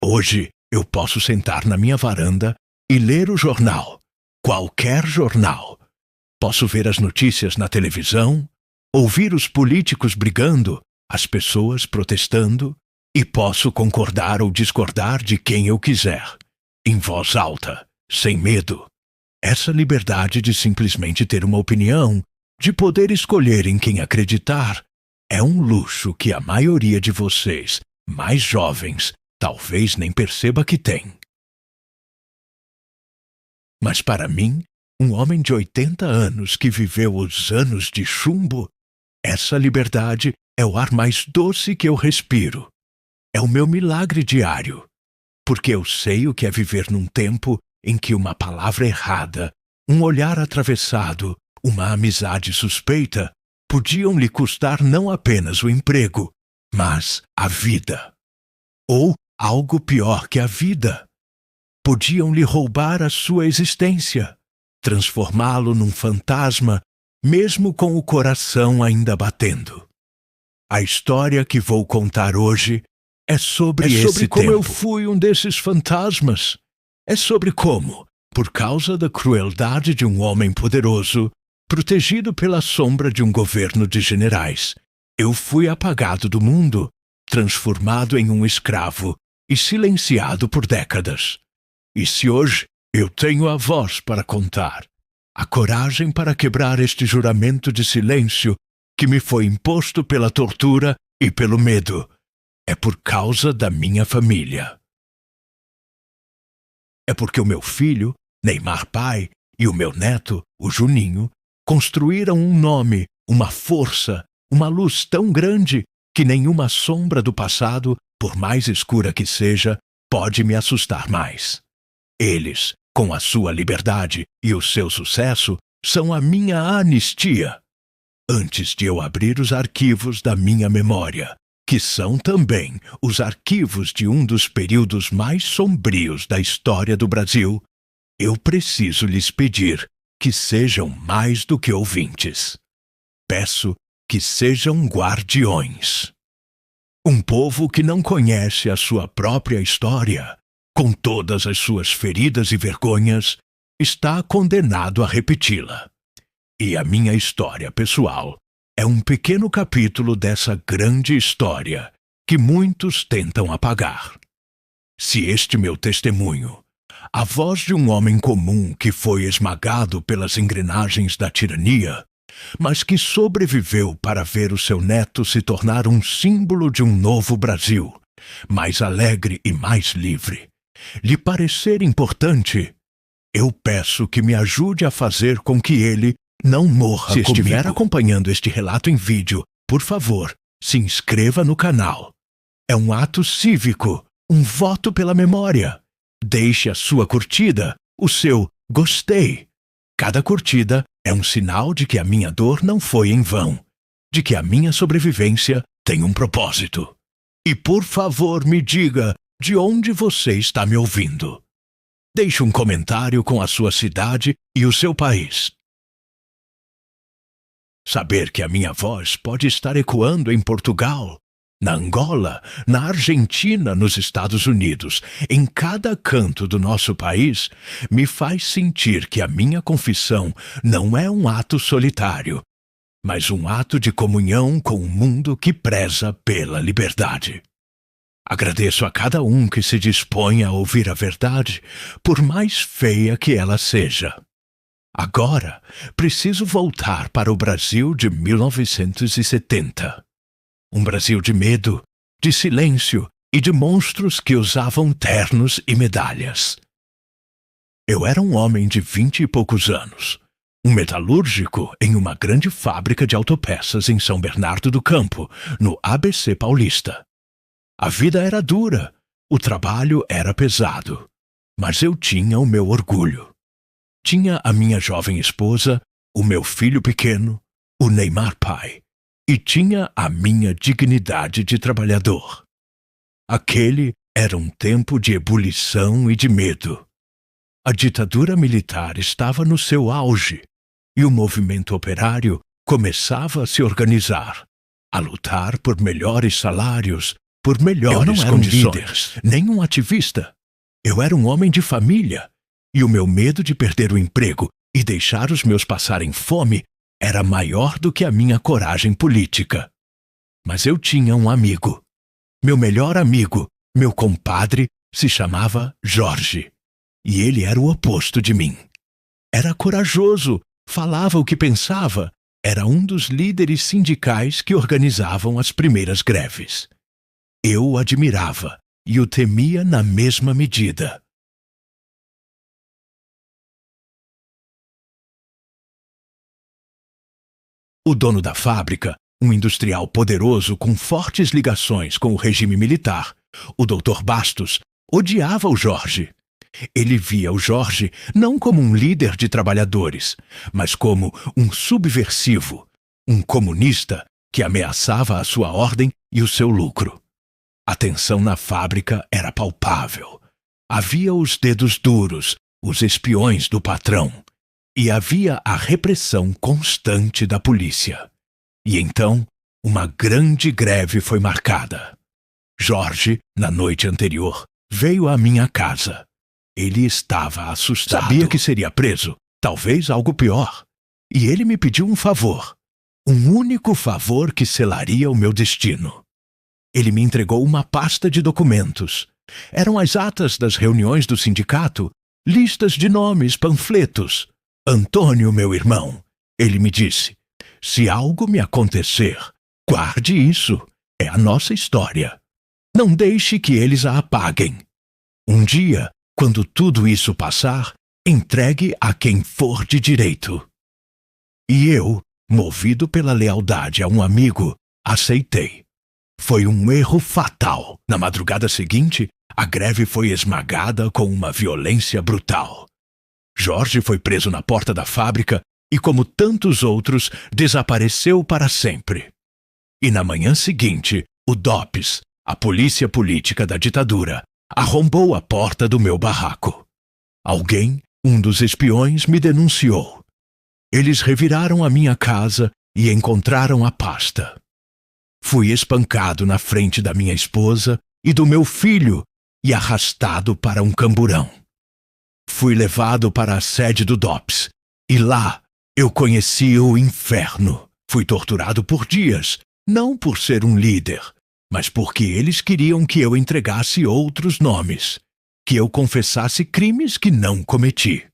Hoje eu posso sentar na minha varanda e ler o jornal, qualquer jornal. Posso ver as notícias na televisão, ouvir os políticos brigando, as pessoas protestando, e posso concordar ou discordar de quem eu quiser, em voz alta, sem medo. Essa liberdade de simplesmente ter uma opinião, de poder escolher em quem acreditar, é um luxo que a maioria de vocês, mais jovens, talvez nem perceba que tem. Mas para mim, um homem de 80 anos que viveu os anos de chumbo, essa liberdade é o ar mais doce que eu respiro. É o meu milagre diário, porque eu sei o que é viver num tempo em que uma palavra errada, um olhar atravessado, uma amizade suspeita, podiam lhe custar não apenas o emprego, mas a vida. Ou algo pior que a vida. Podiam lhe roubar a sua existência, transformá-lo num fantasma, mesmo com o coração ainda batendo. A história que vou contar hoje é sobre como eu fui um desses fantasmas. É sobre como, por causa da crueldade de um homem poderoso, protegido pela sombra de um governo de generais, eu fui apagado do mundo, transformado em um escravo e silenciado por décadas. E se hoje eu tenho a voz para contar, a coragem para quebrar este juramento de silêncio que me foi imposto pela tortura e pelo medo, é por causa da minha família. É porque o meu filho, Neymar pai, e o meu neto, o Juninho, construíram um nome, uma força, uma luz tão grande que nenhuma sombra do passado, por mais escura que seja, pode me assustar mais. Eles, com a sua liberdade e o seu sucesso, são a minha anistia. Antes de eu abrir os arquivos da minha memória, que são também os arquivos de um dos períodos mais sombrios da história do Brasil, eu preciso lhes pedir que sejam mais do que ouvintes. Peço que sejam guardiões. Um povo que não conhece a sua própria história, com todas as suas feridas e vergonhas, está condenado a repeti-la. E a minha história pessoal é um pequeno capítulo dessa grande história que muitos tentam apagar. Se este meu testemunho, a voz de um homem comum que foi esmagado pelas engrenagens da tirania, mas que sobreviveu para ver o seu neto se tornar um símbolo de um novo Brasil, mais alegre e mais livre, lhe parecer importante, eu peço que me ajude a fazer com que ele não morra comigo. Se estiver acompanhando este relato em vídeo, por favor, se inscreva no canal. É um ato cívico, um voto pela memória. Deixe a sua curtida, o seu gostei. Cada curtida é um sinal de que a minha dor não foi em vão, de que a minha sobrevivência tem um propósito. E por favor me diga de onde você está me ouvindo. Deixe um comentário com a sua cidade e o seu país. Saber que a minha voz pode estar ecoando em Portugal, na Angola, na Argentina, nos Estados Unidos, em cada canto do nosso país, me faz sentir que a minha confissão não é um ato solitário, mas um ato de comunhão com um mundo que preza pela liberdade. Agradeço a cada um que se dispõe a ouvir a verdade, por mais feia que ela seja. Agora, preciso voltar para o Brasil de 1970. Um Brasil de medo, de silêncio e de monstros que usavam ternos e medalhas. Eu era um homem de 20 e poucos anos, um metalúrgico em uma grande fábrica de autopeças em São Bernardo do Campo, no ABC Paulista. A vida era dura, o trabalho era pesado, mas eu tinha o meu orgulho. Tinha a minha jovem esposa, o meu filho pequeno, o Neymar pai, e tinha a minha dignidade de trabalhador. Aquele era um tempo de ebulição e de medo. A ditadura militar estava no seu auge, e o movimento operário começava a se organizar, a lutar por melhores salários, por melhores Eu não era um condições, nem um ativista. Eu era um homem de família, e o meu medo de perder o emprego e deixar os meus passarem fome era maior do que a minha coragem política. Mas eu tinha um amigo. Meu melhor amigo, meu compadre, se chamava Jorge. E ele era o oposto de mim. Era corajoso, falava o que pensava, era um dos líderes sindicais que organizavam as primeiras greves. Eu o admirava e o temia na mesma medida. O dono da fábrica, um industrial poderoso com fortes ligações com o regime militar, o Dr. Bastos, odiava o Jorge. Ele via o Jorge não como um líder de trabalhadores, mas como um subversivo, um comunista que ameaçava a sua ordem e o seu lucro. A tensão na fábrica era palpável. Havia os dedos duros, os espiões do patrão. E havia a repressão constante da polícia. E então, uma grande greve foi marcada. Jorge, na noite anterior, veio à minha casa. Ele estava assustado. Sabia que seria preso, talvez algo pior. E ele me pediu um favor. Um único favor que selaria o meu destino. Ele me entregou uma pasta de documentos. Eram as atas das reuniões do sindicato, listas de nomes, panfletos. Antônio, meu irmão, ele me disse, se algo me acontecer, guarde isso. É a nossa história. Não deixe que eles a apaguem. Um dia, quando tudo isso passar, entregue a quem for de direito. E eu, movido pela lealdade a um amigo, aceitei. Foi um erro fatal. Na madrugada seguinte, a greve foi esmagada com uma violência brutal. Jorge foi preso na porta da fábrica e, como tantos outros, desapareceu para sempre. E na manhã seguinte, o DOPS, a polícia política da ditadura, arrombou a porta do meu barraco. Alguém, um dos espiões, me denunciou. Eles reviraram a minha casa e encontraram a pasta. Fui espancado na frente da minha esposa e do meu filho e arrastado para um camburão. Fui levado para a sede do DOPS e lá eu conheci o inferno. Fui torturado por dias, não por ser um líder, mas porque eles queriam que eu entregasse outros nomes, que eu confessasse crimes que não cometi.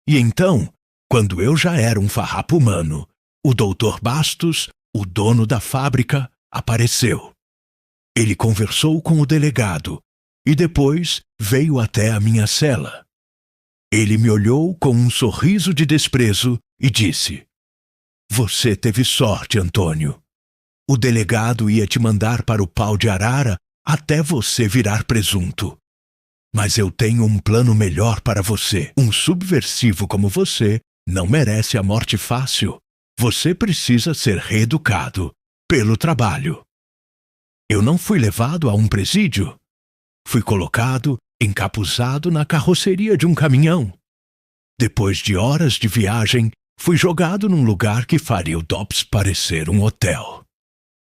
E então, quando eu já era um farrapo humano, o Dr. Bastos, o dono da fábrica, apareceu. Ele conversou com o delegado e depois veio até a minha cela. Ele me olhou com um sorriso de desprezo e disse: "Você teve sorte, Antônio. O delegado ia te mandar para o pau de arara até você virar presunto. Mas eu tenho um plano melhor para você. Um subversivo como você não merece a morte fácil. Você precisa ser reeducado pelo trabalho." Eu não fui levado a um presídio. Fui colocado, encapuzado na carroceria de um caminhão. Depois de horas de viagem, fui jogado num lugar que faria o DOPS parecer um hotel.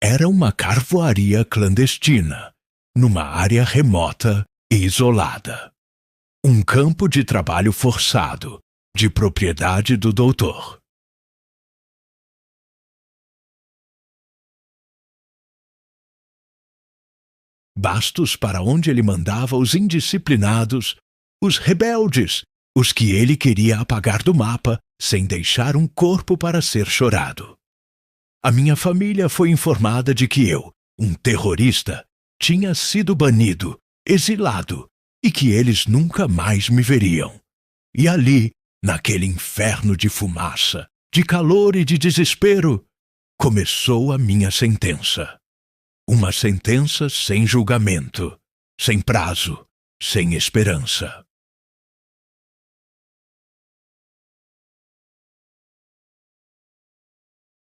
Era uma carvoaria clandestina, numa área remota e isolada. Um campo de trabalho forçado, de propriedade do doutor. Bastos para onde ele mandava os indisciplinados, os rebeldes, os que ele queria apagar do mapa sem deixar um corpo para ser chorado. A minha família foi informada de que eu, um terrorista, tinha sido banido, exilado, e que eles nunca mais me veriam. E ali, naquele inferno de fumaça, de calor e de desespero, começou a minha sentença. Uma sentença sem julgamento, sem prazo, sem esperança.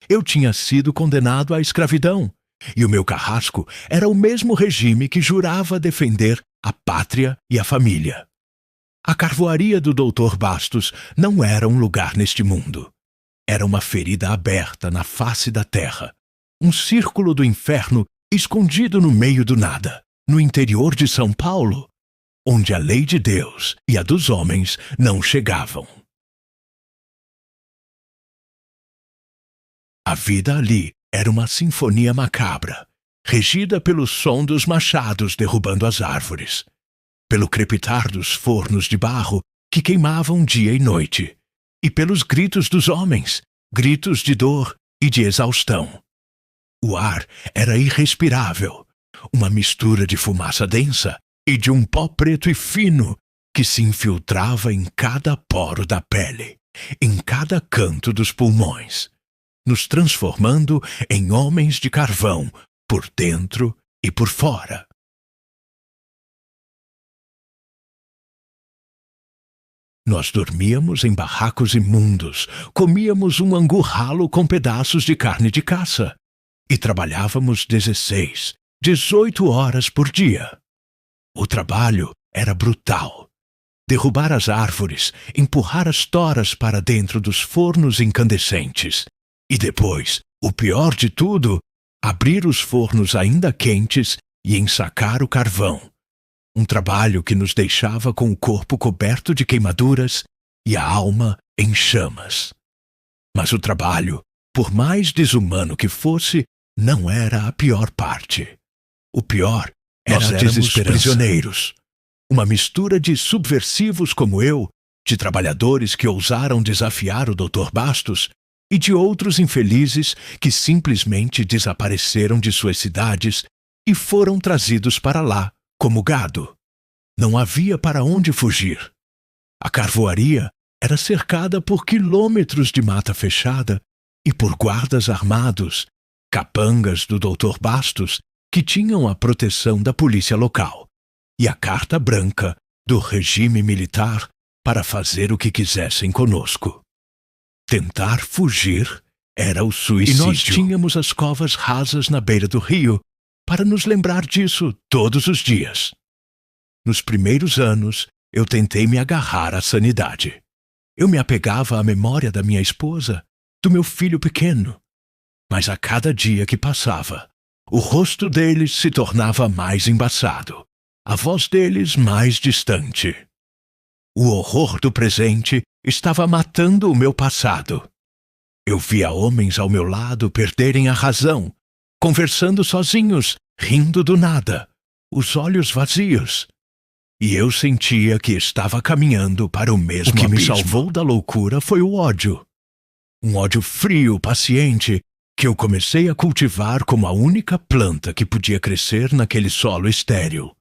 Eu tinha sido condenado à escravidão, e o meu carrasco era o mesmo regime que jurava defender a pátria e a família. A carvoaria do Dr. Bastos não era um lugar neste mundo. Era uma ferida aberta na face da terra, um círculo do inferno escondido no meio do nada, no interior de São Paulo, onde a lei de Deus e a dos homens não chegavam. A vida ali era uma sinfonia macabra, regida pelo som dos machados derrubando as árvores, pelo crepitar dos fornos de barro que queimavam dia e noite, e pelos gritos dos homens, gritos de dor e de exaustão. O ar era irrespirável, uma mistura de fumaça densa e de um pó preto e fino que se infiltrava em cada poro da pele, em cada canto dos pulmões, nos transformando em homens de carvão por dentro e por fora. Nós dormíamos em barracos imundos, comíamos um angu ralo com pedaços de carne de caça e trabalhávamos 16, 18 horas por dia. O trabalho era brutal. Derrubar as árvores, empurrar as toras para dentro dos fornos incandescentes e depois, o pior de tudo, abrir os fornos ainda quentes e ensacar o carvão. Um trabalho que nos deixava com o corpo coberto de queimaduras e a alma em chamas. Mas o trabalho, por mais desumano que fosse, não era a pior parte. O pior era a desesperança. Prisioneiros. Uma mistura de subversivos como eu, de trabalhadores que ousaram desafiar o Dr. Bastos e de outros infelizes que simplesmente desapareceram de suas cidades e foram trazidos para lá, como gado. Não havia para onde fugir. A carvoaria era cercada por quilômetros de mata fechada e por guardas armados, capangas do Dr. Bastos, que tinham a proteção da polícia local e a carta branca do regime militar para fazer o que quisessem conosco. Tentar fugir era o suicídio. E nós tínhamos as covas rasas na beira do rio para nos lembrar disso todos os dias. Nos primeiros anos, eu tentei me agarrar à sanidade. Eu me apegava à memória da minha esposa, do meu filho pequeno. Mas a cada dia que passava, o rosto deles se tornava mais embaçado, a voz deles mais distante. O horror do presente estava matando o meu passado. Eu via homens ao meu lado perderem a razão, conversando sozinhos, rindo do nada, os olhos vazios. E eu sentia que estava caminhando para o mesmo abismo. O que me salvou da loucura foi o ódio. Um ódio frio, paciente, que eu comecei a cultivar como a única planta que podia crescer naquele solo estéril.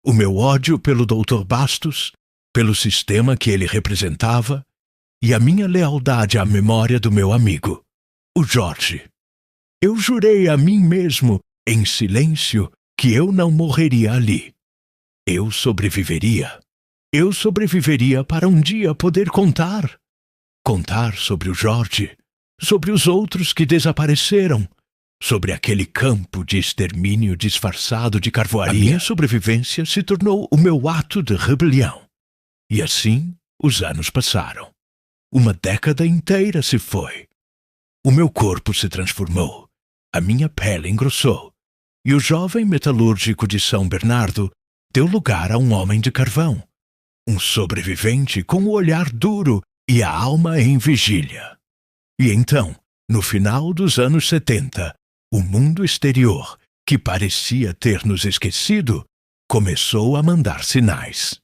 O meu ódio pelo Dr. Bastos, pelo sistema que ele representava, e a minha lealdade à memória do meu amigo, o Jorge. Eu jurei a mim mesmo, em silêncio, que eu não morreria ali. Eu sobreviveria. Eu sobreviveria para um dia poder contar. Contar sobre o Jorge, sobre os outros que desapareceram, sobre aquele campo de extermínio disfarçado de carvoaria. A minha sobrevivência se tornou o meu ato de rebelião. E assim os anos passaram. Uma década inteira se foi. O meu corpo se transformou, a minha pele engrossou, e o jovem metalúrgico de São Bernardo deu lugar a um homem de carvão, um sobrevivente com o olhar duro e a alma em vigília. E então, no final dos anos 70, o mundo exterior, que parecia ter nos esquecido, começou a mandar sinais.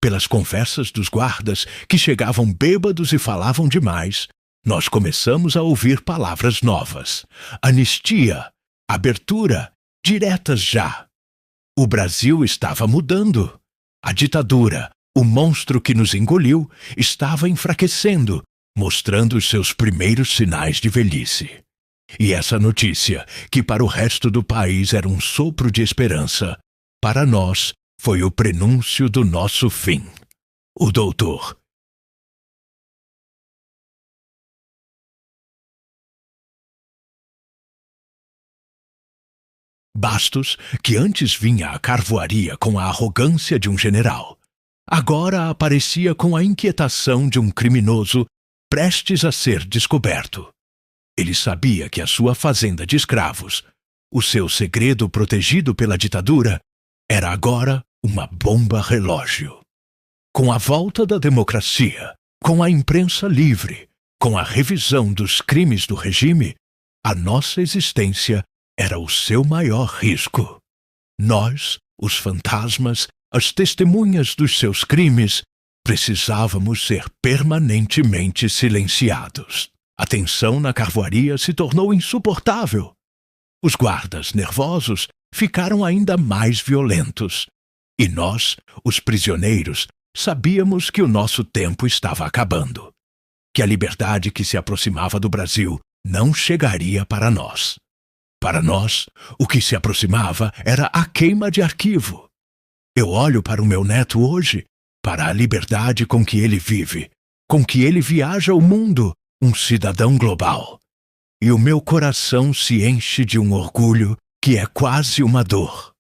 Pelas conversas dos guardas, que chegavam bêbados e falavam demais, nós começamos a ouvir palavras novas. Anistia, abertura, diretas já. O Brasil estava mudando. A ditadura, o monstro que nos engoliu, estava enfraquecendo, mostrando os seus primeiros sinais de velhice. E essa notícia, que para o resto do país era um sopro de esperança, para nós foi o prenúncio do nosso fim. O doutor Bastos, que antes vinha à carvoaria com a arrogância de um general, agora aparecia com a inquietação de um criminoso prestes a ser descoberto. Ele sabia que a sua fazenda de escravos, o seu segredo protegido pela ditadura, era agora uma bomba relógio. Com a volta da democracia, com a imprensa livre, com a revisão dos crimes do regime, a nossa existência era o seu maior risco. Nós, os fantasmas, as testemunhas dos seus crimes, precisávamos ser permanentemente silenciados. A tensão na carvoaria se tornou insuportável. Os guardas nervosos ficaram ainda mais violentos. E nós, os prisioneiros, sabíamos que o nosso tempo estava acabando. Que a liberdade que se aproximava do Brasil não chegaria para nós. Para nós, o que se aproximava era a queima de arquivo. Eu olho para o meu neto hoje, para a liberdade com que ele vive, com que ele viaja o mundo, um cidadão global. E o meu coração se enche de um orgulho que é quase uma dor.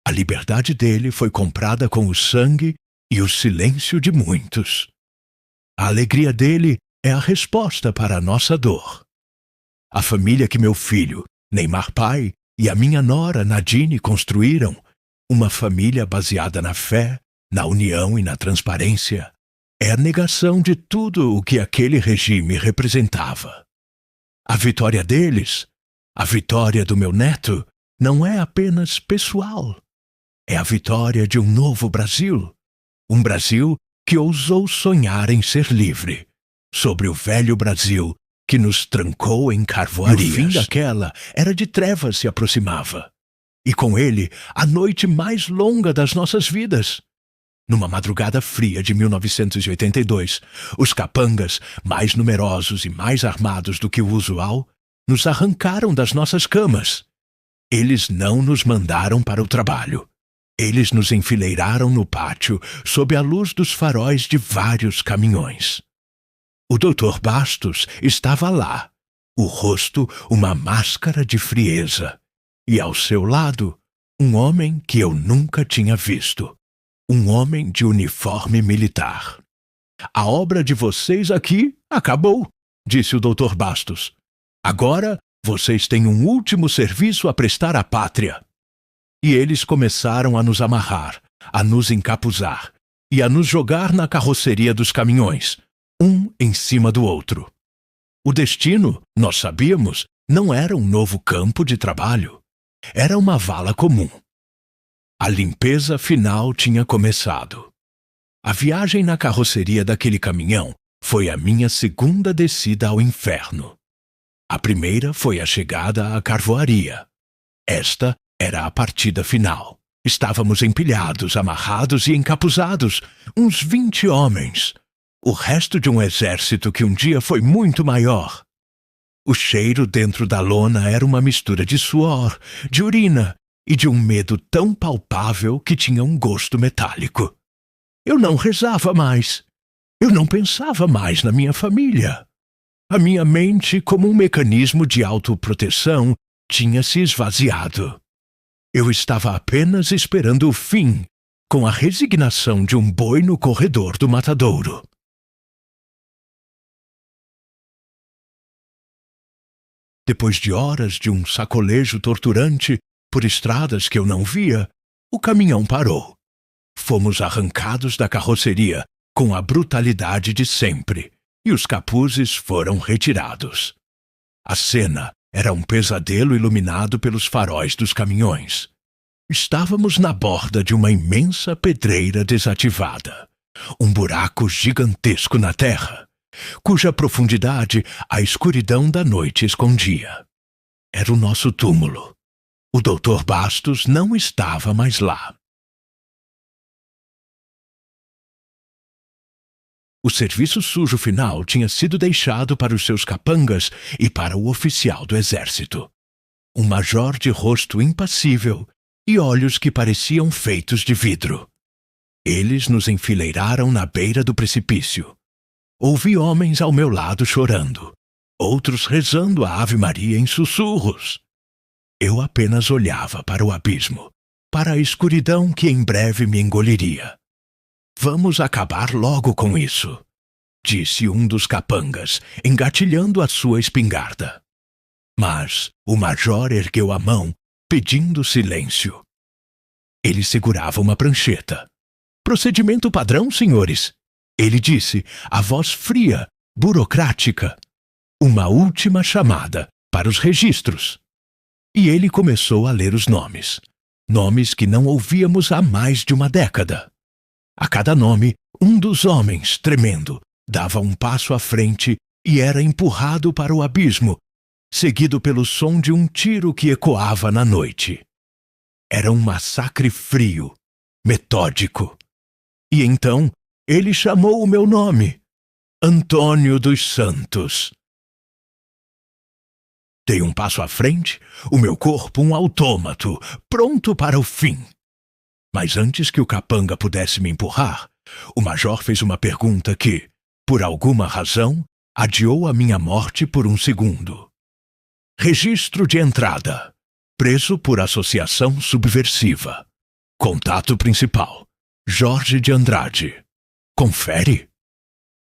A liberdade dele foi comprada com o sangue e o silêncio de muitos. A alegria dele é a resposta para a nossa dor. A família que meu filho, Neymar Pai, e a minha nora, Nadine, construíram, uma família baseada na fé, na união e na transparência, é a negação de tudo o que aquele regime representava. A vitória deles, a vitória do meu neto, não é apenas pessoal. É a vitória de um novo Brasil. Um Brasil que ousou sonhar em ser livre, sobre o velho Brasil que nos trancou em carvoarias. E o fim daquela era de trevas se aproximava. E com ele, a noite mais longa das nossas vidas. Numa madrugada fria de 1982, os capangas, mais numerosos e mais armados do que o usual, nos arrancaram das nossas camas. Eles não nos mandaram para o trabalho. Eles nos enfileiraram no pátio sob a luz dos faróis de vários caminhões. O Dr. Bastos estava lá, o rosto uma máscara de frieza, e ao seu lado, um homem que eu nunca tinha visto. Um homem de uniforme militar. A obra de vocês aqui acabou, disse o Dr. Bastos. Agora vocês têm um último serviço a prestar à pátria. E eles começaram a nos amarrar, a nos encapuzar e a nos jogar na carroceria dos caminhões, um em cima do outro. O destino, nós sabíamos, não era um novo campo de trabalho. Era uma vala comum. A limpeza final tinha começado. A viagem na carroceria daquele caminhão foi a minha segunda descida ao inferno. A primeira foi a chegada à carvoaria. Esta era a partida final. Estávamos empilhados, amarrados e encapuzados, uns 20 homens. O resto de um exército que um dia foi muito maior. O cheiro dentro da lona era uma mistura de suor, de urina e de um medo tão palpável que tinha um gosto metálico. Eu não rezava mais. Eu não pensava mais na minha família. A minha mente, como um mecanismo de autoproteção, tinha se esvaziado. Eu estava apenas esperando o fim, com a resignação de um boi no corredor do matadouro. Depois de horas de um sacolejo torturante por estradas que eu não via, o caminhão parou. Fomos arrancados da carroceria com a brutalidade de sempre, e os capuzes foram retirados. A cena era um pesadelo iluminado pelos faróis dos caminhões. Estávamos na borda de uma imensa pedreira desativada, um buraco gigantesco na terra, cuja profundidade a escuridão da noite escondia. Era o nosso túmulo. O Dr. Bastos não estava mais lá. O serviço sujo final tinha sido deixado para os seus capangas e para o oficial do exército. Um major de rosto impassível e olhos que pareciam feitos de vidro. Eles nos enfileiraram na beira do precipício. Ouvi homens ao meu lado chorando, outros rezando a Ave Maria em sussurros. Eu apenas olhava para o abismo. para a escuridão que em breve me engoliria. Vamos acabar logo com isso, disse um dos capangas, engatilhando a sua espingarda. Mas o major ergueu a mão, pedindo silêncio. Ele segurava uma prancheta. Procedimento padrão, senhores, ele disse, a voz fria, burocrática. Uma última chamada para os registros. E ele começou a ler os nomes. Nomes que não ouvíamos há mais de uma década. A cada nome, um dos homens, tremendo, dava um passo à frente e era empurrado para o abismo, seguido pelo som de um tiro que ecoava na noite. Era um massacre frio, metódico. E então ele chamou o meu nome, Antônio dos Santos. Dei um passo à frente, o meu corpo um autômato, pronto para o fim. Mas antes que o capanga pudesse me empurrar, o major fez uma pergunta que, por alguma razão, adiou a minha morte por um segundo. Registro de entrada. Preso por associação subversiva. Contato principal. Jorge de Andrade. Confere.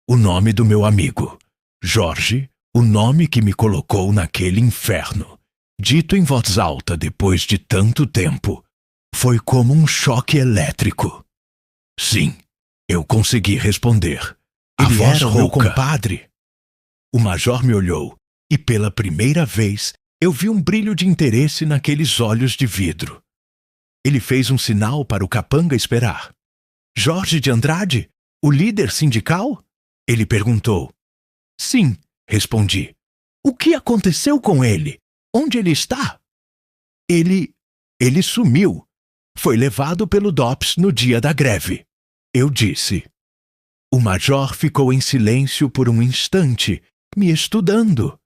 O nome do meu amigo. Jorge, o nome que me colocou naquele inferno. Dito em voz alta depois de tanto tempo. Foi como um choque elétrico. Sim, eu consegui responder. Ele era o meu compadre. O major me olhou e pela primeira vez eu vi um brilho de interesse naqueles olhos de vidro. Ele fez um sinal para o capanga esperar. Jorge de Andrade, o líder sindical? Ele perguntou. Sim, respondi. O que aconteceu com ele? Onde ele está? Ele sumiu. Foi levado pelo DOPS no dia da greve. Eu disse. O major ficou em silêncio por um instante, me estudando.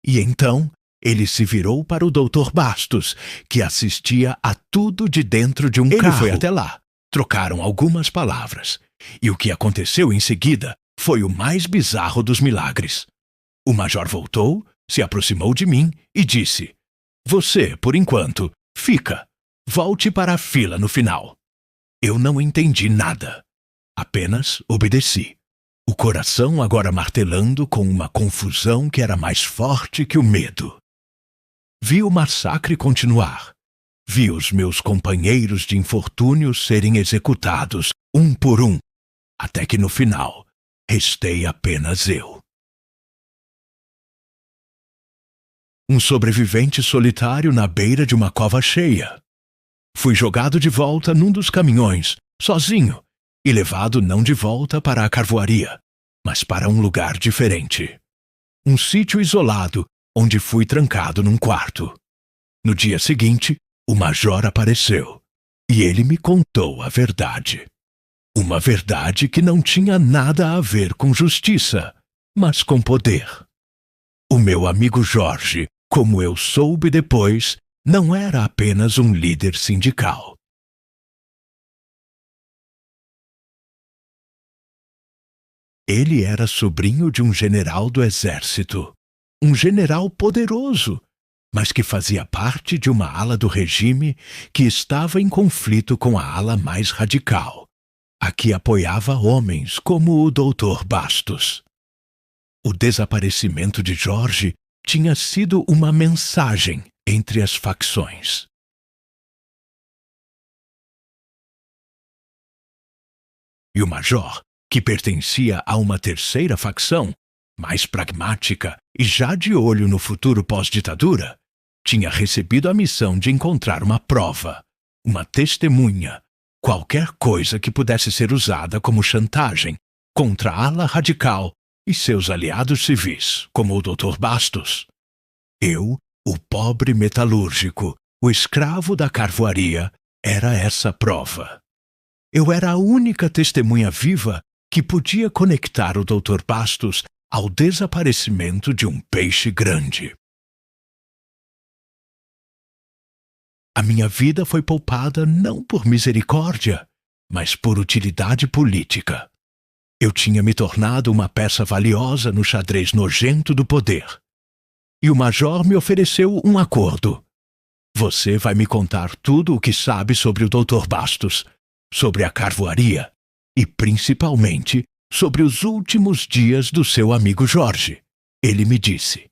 E então ele se virou para o Dr. Bastos, que assistia a tudo de dentro de um carro. Ele foi até lá. Trocaram algumas palavras. E o que aconteceu em seguida foi o mais bizarro dos milagres. O major voltou, se aproximou de mim e disse: Você, por enquanto, fica. Volte para a fila no final. Eu não entendi nada. Apenas obedeci. O coração agora martelando com uma confusão que era mais forte que o medo. Vi o massacre continuar. Vi os meus companheiros de infortúnio serem executados, um por um, até que no final restei apenas eu. Um sobrevivente solitário na beira de uma cova cheia. Fui jogado de volta num dos caminhões, sozinho, e levado não de volta para a carvoaria, mas para um lugar diferente. Um sítio isolado, onde fui trancado num quarto. No dia seguinte, o major apareceu, e ele me contou a verdade. Uma verdade que não tinha nada a ver com justiça, mas com poder. O meu amigo Jorge, como eu soube depois, não era apenas um líder sindical. Ele era sobrinho de um general do exército. Um general poderoso, mas que fazia parte de uma ala do regime que estava em conflito com a ala mais radical, a que apoiava homens como o Dr. Bastos. O desaparecimento de Jorge tinha sido uma mensagem entre as facções. E o major, que pertencia a uma terceira facção, mais pragmática e já de olho no futuro pós-ditadura, tinha recebido a missão de encontrar uma prova, uma testemunha, qualquer coisa que pudesse ser usada como chantagem contra a ala radical e seus aliados civis, como o Dr. Bastos. Eu, o pobre metalúrgico, o escravo da carvoaria, era essa prova. Eu era a única testemunha viva que podia conectar o Dr. Bastos ao desaparecimento de um peixe grande. A minha vida foi poupada não por misericórdia, mas por utilidade política. Eu tinha me tornado uma peça valiosa no xadrez nojento do poder. E o major me ofereceu um acordo. Você vai me contar tudo o que sabe sobre o Dr. Bastos, sobre a carvoaria e, principalmente, sobre os últimos dias do seu amigo Jorge. Ele me disse: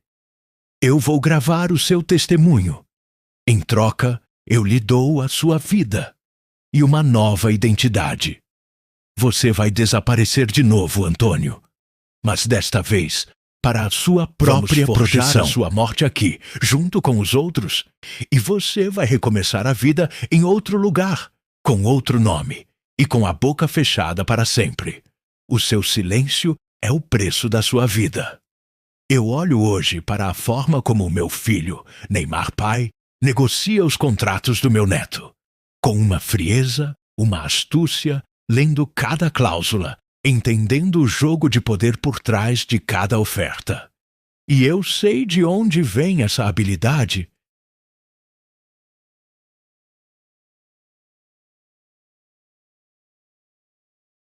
eu vou gravar o seu testemunho. Em troca, eu lhe dou a sua vida e uma nova identidade. Você vai desaparecer de novo, Antônio, mas desta vez para a sua própria proteção. A sua morte aqui, junto com os outros, e você vai recomeçar a vida em outro lugar, com outro nome, e com a boca fechada para sempre. O seu silêncio é o preço da sua vida. Eu olho hoje para a forma como o meu filho, Neymar pai, negocia os contratos do meu neto. Com uma frieza, uma astúcia, lendo cada cláusula, entendendo o jogo de poder por trás de cada oferta. E eu sei de onde vem essa habilidade.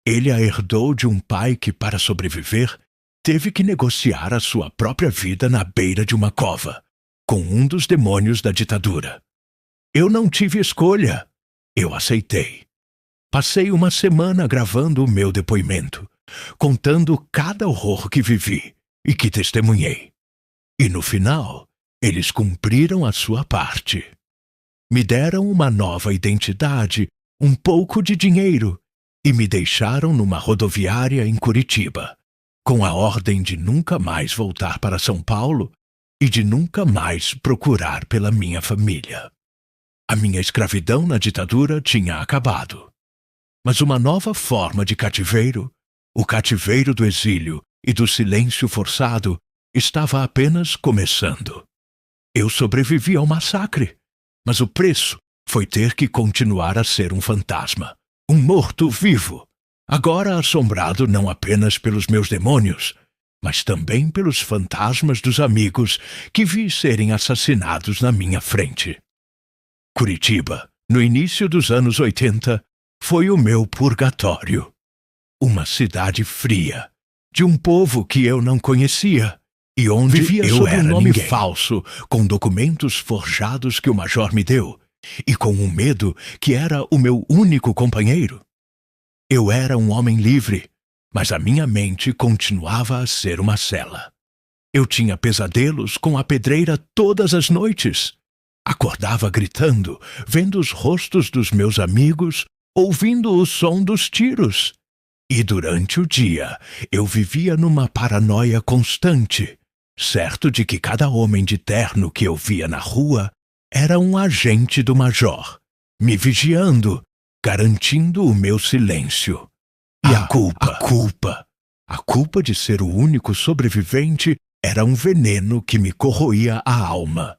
Ele a herdou de um pai que, para sobreviver, teve que negociar a sua própria vida na beira de uma cova, com um dos demônios da ditadura. Eu não tive escolha. Eu aceitei. Passei uma semana gravando o meu depoimento, contando cada horror que vivi e que testemunhei. E no final, eles cumpriram a sua parte. Me deram uma nova identidade, um pouco de dinheiro, e me deixaram numa rodoviária em Curitiba, com a ordem de nunca mais voltar para São Paulo e de nunca mais procurar pela minha família. A minha escravidão na ditadura tinha acabado. Mas uma nova forma de cativeiro, o cativeiro do exílio e do silêncio forçado, estava apenas começando. Eu sobrevivi ao massacre, mas o preço foi ter que continuar a ser um fantasma, um morto-vivo, agora assombrado não apenas pelos meus demônios, mas também pelos fantasmas dos amigos que vi serem assassinados na minha frente. Curitiba, no início dos anos 80, foi o meu purgatório. Uma cidade fria, de um povo que eu não conhecia, e onde vivia sob um nome falso, com documentos forjados que o major me deu, e com um medo que era o meu único companheiro. Eu era um homem livre, mas a minha mente continuava a ser uma cela. Eu tinha pesadelos com a pedreira todas as noites. Acordava gritando, vendo os rostos dos meus amigos, ouvindo o som dos tiros. E durante o dia, eu vivia numa paranoia constante, certo de que cada homem de terno que eu via na rua era um agente do major, me vigiando, garantindo o meu silêncio. E a culpa de ser o único sobrevivente era um veneno que me corroía a alma.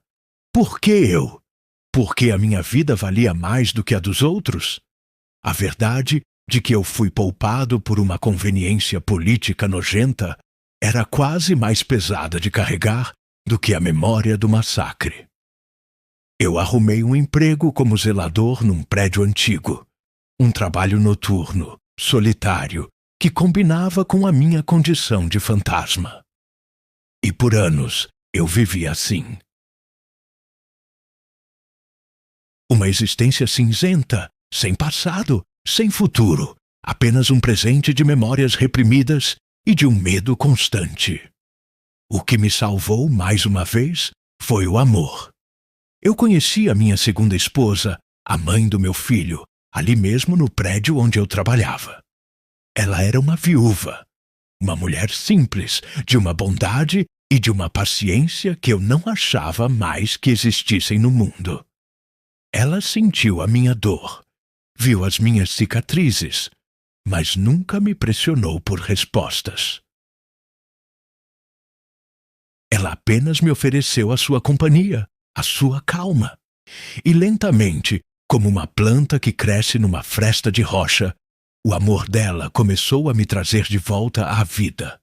Por que eu? Porque a minha vida valia mais do que a dos outros? A verdade de que eu fui poupado por uma conveniência política nojenta era quase mais pesada de carregar do que a memória do massacre. Eu arrumei um emprego como zelador num prédio antigo, um trabalho noturno, solitário, que combinava com a minha condição de fantasma. E por anos eu vivi assim. Uma existência cinzenta, sem passado, sem futuro, apenas um presente de memórias reprimidas e de um medo constante. O que me salvou mais uma vez foi o amor. Eu conheci a minha segunda esposa, a mãe do meu filho, ali mesmo no prédio onde eu trabalhava. Ela era uma viúva, uma mulher simples, de uma bondade e de uma paciência que eu não achava mais que existissem no mundo. Ela sentiu a minha dor, viu as minhas cicatrizes, mas nunca me pressionou por respostas. Ela apenas me ofereceu a sua companhia, a sua calma. E lentamente, como uma planta que cresce numa fresta de rocha, o amor dela começou a me trazer de volta à vida.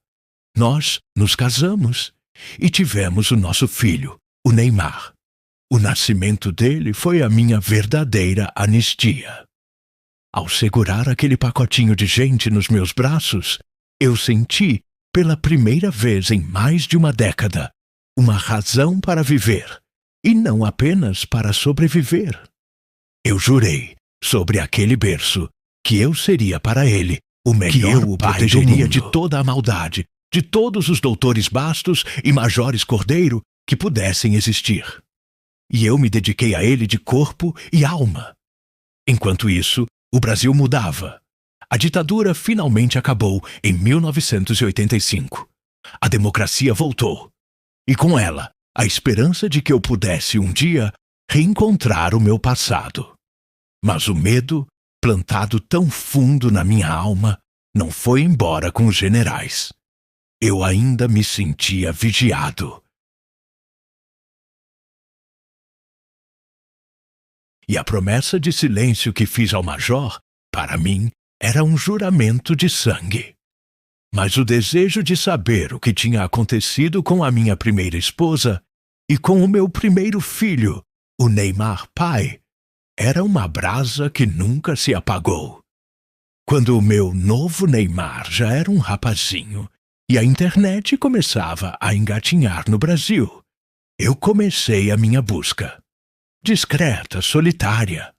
Nós nos casamos e tivemos o nosso filho, o Neymar. O nascimento dele foi a minha verdadeira anistia. Ao segurar aquele pacotinho de gente nos meus braços, eu senti, pela primeira vez em mais de uma década, uma razão para viver, e não apenas para sobreviver. Eu jurei, sobre aquele berço, que eu seria para ele o melhor pai, protegeria de toda a maldade, de todos os doutores Bastos e majores Cordeiro que pudessem existir. E eu me dediquei a ele de corpo e alma. Enquanto isso, o Brasil mudava. A ditadura finalmente acabou em 1985. A democracia voltou. E com ela, a esperança de que eu pudesse um dia reencontrar o meu passado. Mas o medo, plantado tão fundo na minha alma, não foi embora com os generais. Eu ainda me sentia vigiado. E a promessa de silêncio que fiz ao major, para mim, era um juramento de sangue. Mas o desejo de saber o que tinha acontecido com a minha primeira esposa e com o meu primeiro filho, o Neymar pai, era uma brasa que nunca se apagou. Quando o meu novo Neymar já era um rapazinho e a internet começava a engatinhar no Brasil, eu comecei a minha busca. Discreta, solitária.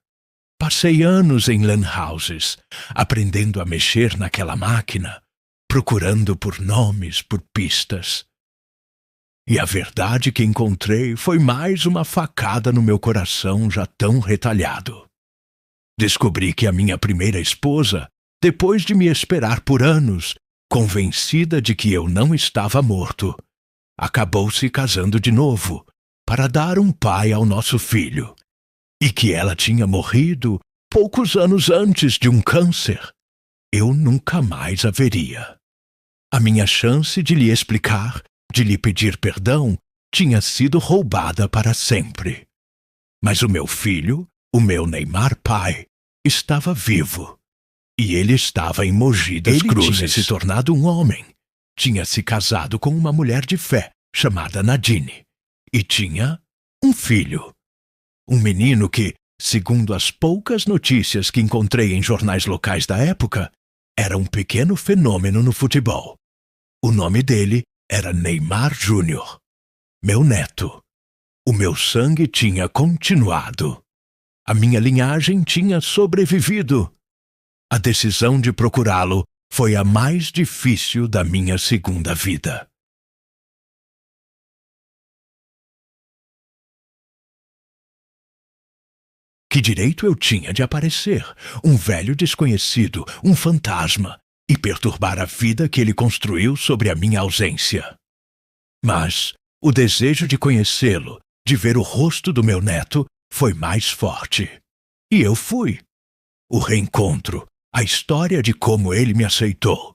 Passei anos em lan houses, aprendendo a mexer naquela máquina, procurando por nomes, por pistas. E a verdade que encontrei foi mais uma facada no meu coração já tão retalhado. Descobri que a minha primeira esposa, depois de me esperar por anos, convencida de que eu não estava morto, acabou se casando de novo, para dar um pai ao nosso filho, e que ela tinha morrido poucos anos antes de um câncer. Eu nunca mais a veria. A minha chance de lhe explicar, de lhe pedir perdão, tinha sido roubada para sempre. Mas o meu filho, o meu Neymar pai, estava vivo. E ele estava em Mogi das Cruzes. Ele tinha se tornado um homem. Tinha se casado com uma mulher de fé, chamada Nadine. E tinha um filho. Um menino que, segundo as poucas notícias que encontrei em jornais locais da época, era um pequeno fenômeno no futebol. O nome dele era Neymar Júnior. Meu neto. O meu sangue tinha continuado. A minha linhagem tinha sobrevivido. A decisão de procurá-lo foi a mais difícil da minha segunda vida. Que direito eu tinha de aparecer, um velho desconhecido, um fantasma, e perturbar a vida que ele construiu sobre a minha ausência? Mas o desejo de conhecê-lo, de ver o rosto do meu neto, foi mais forte. E eu fui. O reencontro, a história de como ele me aceitou,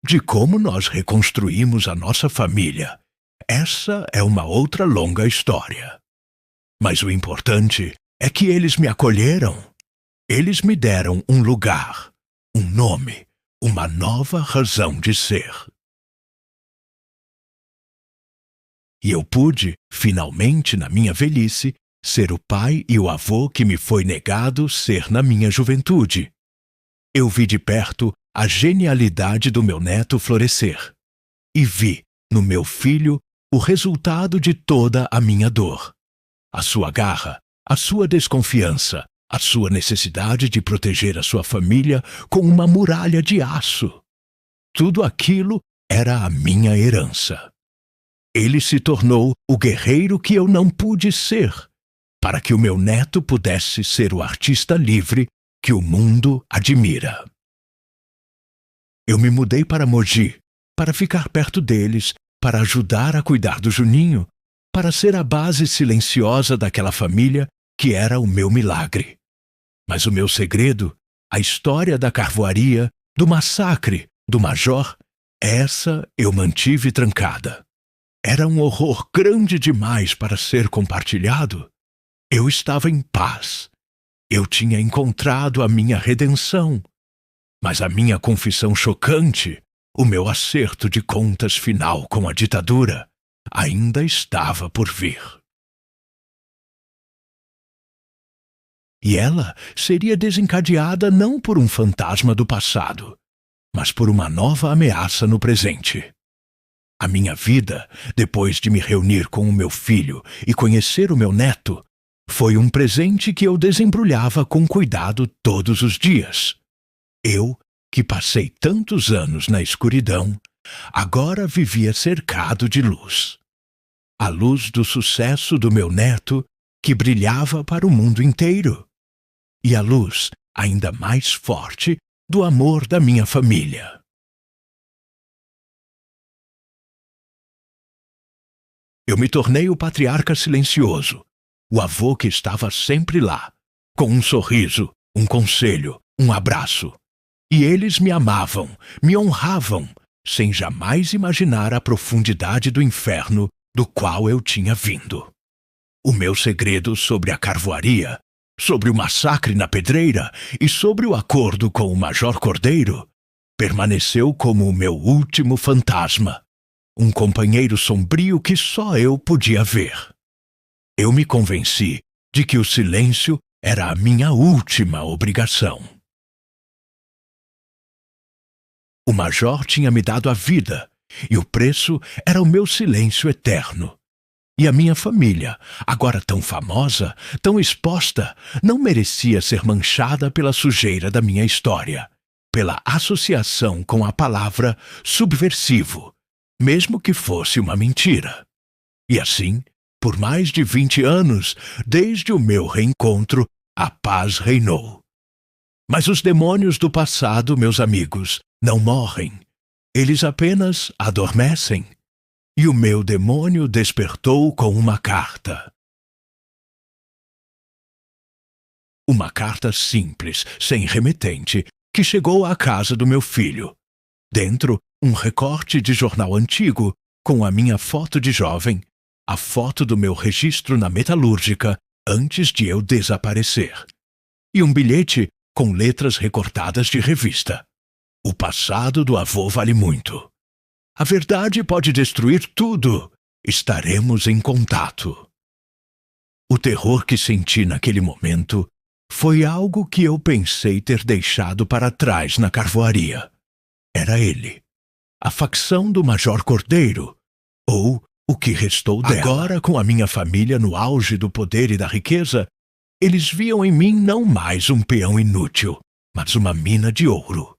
de como nós reconstruímos a nossa família, essa é uma outra longa história. Mas o importante é que eles me acolheram. Eles me deram um lugar, um nome, uma nova razão de ser. E eu pude, finalmente na minha velhice, ser o pai e o avô que me foi negado ser na minha juventude. Eu vi de perto a genialidade do meu neto florescer. E vi, no meu filho, o resultado de toda a minha dor. A sua garra, a sua desconfiança, a sua necessidade de proteger a sua família com uma muralha de aço. Tudo aquilo era a minha herança. Ele se tornou o guerreiro que eu não pude ser, para que o meu neto pudesse ser o artista livre que o mundo admira. Eu me mudei para Mogi, para ficar perto deles, para ajudar a cuidar do Juninho, para ser a base silenciosa daquela família que era o meu milagre. Mas o meu segredo, a história da carvoaria, do massacre, do major, essa eu mantive trancada. Era um horror grande demais para ser compartilhado. Eu estava em paz. Eu tinha encontrado a minha redenção. Mas a minha confissão chocante, o meu acerto de contas final com a ditadura, ainda estava por vir. E ela seria desencadeada não por um fantasma do passado, mas por uma nova ameaça no presente. A minha vida, depois de me reunir com o meu filho e conhecer o meu neto, foi um presente que eu desembrulhava com cuidado todos os dias. Eu, que passei tantos anos na escuridão, agora vivia cercado de luz. A luz do sucesso do meu neto, que brilhava para o mundo inteiro. E a luz, ainda mais forte, do amor da minha família. Eu me tornei o patriarca silencioso, o avô que estava sempre lá, com um sorriso, um conselho, um abraço. E eles me amavam, me honravam, sem jamais imaginar a profundidade do inferno do qual eu tinha vindo. O meu segredo sobre a carvoaria, sobre o massacre na pedreira e sobre o acordo com o Major Cordeiro permaneceu como o meu último fantasma, um companheiro sombrio que só eu podia ver. Eu me convenci de que o silêncio era a minha última obrigação. O Major tinha me dado a vida, e o preço era o meu silêncio eterno. E a minha família, agora tão famosa, tão exposta, não merecia ser manchada pela sujeira da minha história, pela associação com a palavra subversivo, mesmo que fosse uma mentira. E assim, por mais de 20 anos, desde o meu reencontro, a paz reinou. Mas os demônios do passado, meus amigos, não morrem. Eles apenas adormecem. E o meu demônio despertou com uma carta. Uma carta simples, sem remetente, que chegou à casa do meu filho. Dentro, um recorte de jornal antigo, com a minha foto de jovem, a foto do meu registro na metalúrgica antes de eu desaparecer. E um bilhete com letras recortadas de revista. O passado do avô vale muito. A verdade pode destruir tudo. Estaremos em contato. O terror que senti naquele momento foi algo que eu pensei ter deixado para trás na carvoaria. Era ele. A facção do Major Cordeiro, ou o que restou dela. Agora, com a minha família no auge do poder e da riqueza, eles viam em mim não mais um peão inútil, mas uma mina de ouro.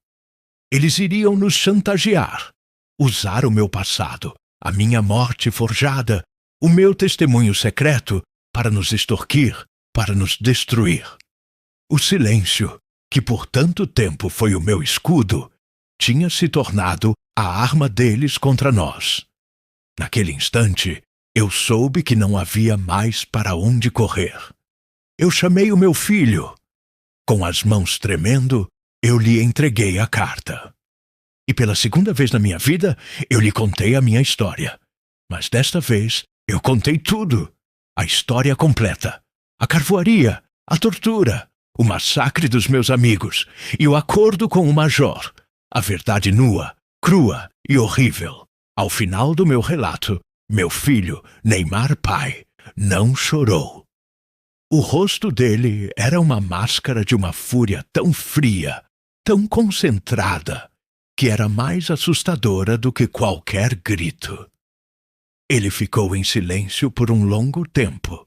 Eles iriam nos chantagear, usar o meu passado, a minha morte forjada, o meu testemunho secreto para nos extorquir, para nos destruir. O silêncio, que por tanto tempo foi o meu escudo, tinha se tornado a arma deles contra nós. Naquele instante, eu soube que não havia mais para onde correr. Eu chamei o meu filho. Com as mãos tremendo, eu lhe entreguei a carta. E pela segunda vez na minha vida, eu lhe contei a minha história. Mas desta vez, eu contei tudo. A história completa. A carvoaria, a tortura, o massacre dos meus amigos e o acordo com o Major. A verdade nua, crua e horrível. Ao final do meu relato, meu filho, Neymar pai, não chorou. O rosto dele era uma máscara de uma fúria tão fria, tão concentrada, que era mais assustadora do que qualquer grito. Ele ficou em silêncio por um longo tempo,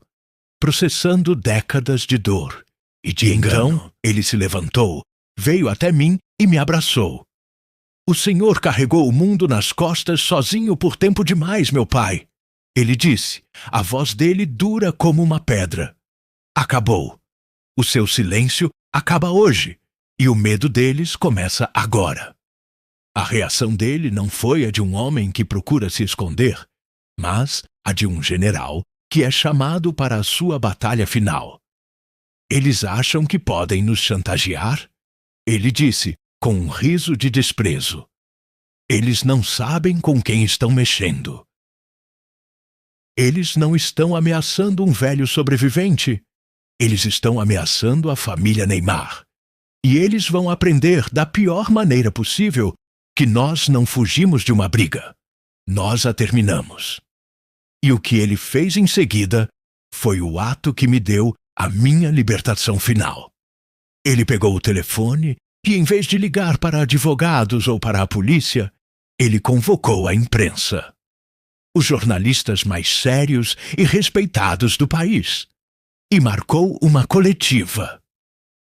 processando décadas de dor, e de engano. Então ele se levantou, veio até mim e me abraçou. O senhor carregou o mundo nas costas sozinho por tempo demais, meu pai. Ele disse, a voz dele dura como uma pedra. Acabou. O seu silêncio acaba hoje, e o medo deles começa agora. A reação dele não foi a de um homem que procura se esconder, mas a de um general que é chamado para a sua batalha final. Eles acham que podem nos chantagear? Ele disse, com um riso de desprezo. Eles não sabem com quem estão mexendo. Eles não estão ameaçando um velho sobrevivente. Eles estão ameaçando a família Neymar. E eles vão aprender da pior maneira possível que nós não fugimos de uma briga. Nós a terminamos. E o que ele fez em seguida foi o ato que me deu a minha libertação final. Ele pegou o telefone e, em vez de ligar para advogados ou para a polícia, ele convocou a imprensa. os jornalistas mais sérios e respeitados do país, e marcou uma coletiva.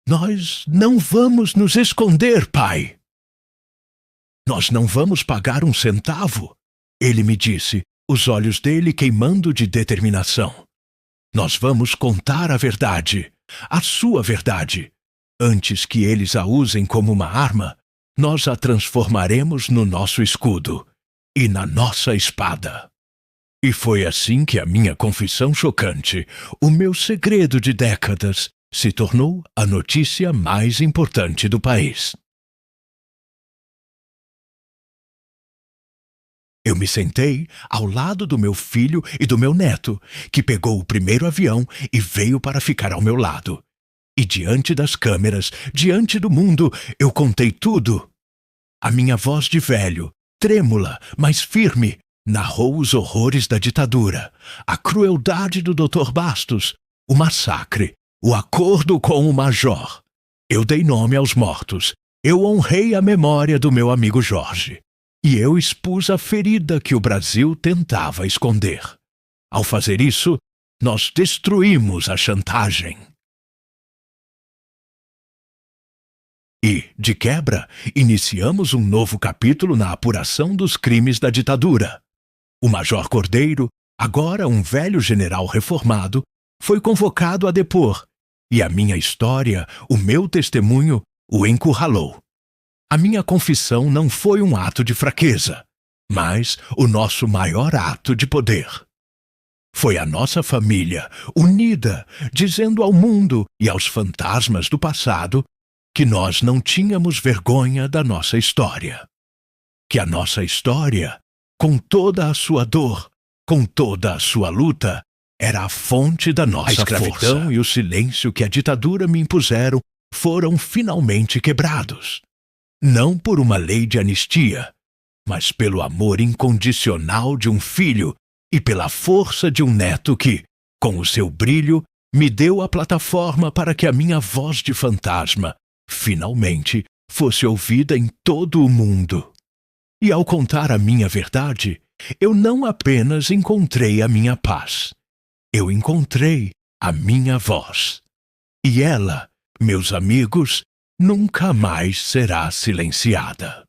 Nós não vamos nos esconder, pai. Nós não vamos pagar um centavo, ele me disse, os olhos dele queimando de determinação. Nós vamos contar a verdade, a sua verdade. Antes que eles a usem como uma arma, nós a transformaremos no nosso escudo e na nossa espada. E foi assim que a minha confissão chocante, o meu segredo de décadas, se tornou a notícia mais importante do país. Eu me sentei ao lado do meu filho e do meu neto, que pegou o primeiro avião e veio para ficar ao meu lado. E diante das câmeras, diante do mundo, eu contei tudo. A minha voz de velho, trêmula, mas firme, narrou os horrores da ditadura, a crueldade do Dr. Bastos, o massacre, o acordo com o major. Eu dei nome aos mortos. Eu honrei a memória do meu amigo Jorge. E eu expus a ferida que o Brasil tentava esconder. Ao fazer isso, nós destruímos a chantagem. E, de quebra, iniciamos um novo capítulo na apuração dos crimes da ditadura. O Major Cordeiro, agora um velho general reformado, foi convocado a depor, e a minha história, o meu testemunho, o encurralou. A minha confissão não foi um ato de fraqueza, mas o nosso maior ato de poder. Foi a nossa família, unida, dizendo ao mundo e aos fantasmas do passado que nós não tínhamos vergonha da nossa história. Que a nossa história, com toda a sua dor, com toda a sua luta, era a fonte da nossa força. A escravidão e o silêncio que a ditadura me impuseram foram finalmente quebrados. Não por uma lei de anistia, mas pelo amor incondicional de um filho e pela força de um neto que, com o seu brilho, me deu a plataforma para que a minha voz de fantasma, finalmente, fosse ouvida em todo o mundo. E ao contar a minha verdade, eu não apenas encontrei a minha paz, eu encontrei a minha voz. E ela, meus amigos, nunca mais será silenciada.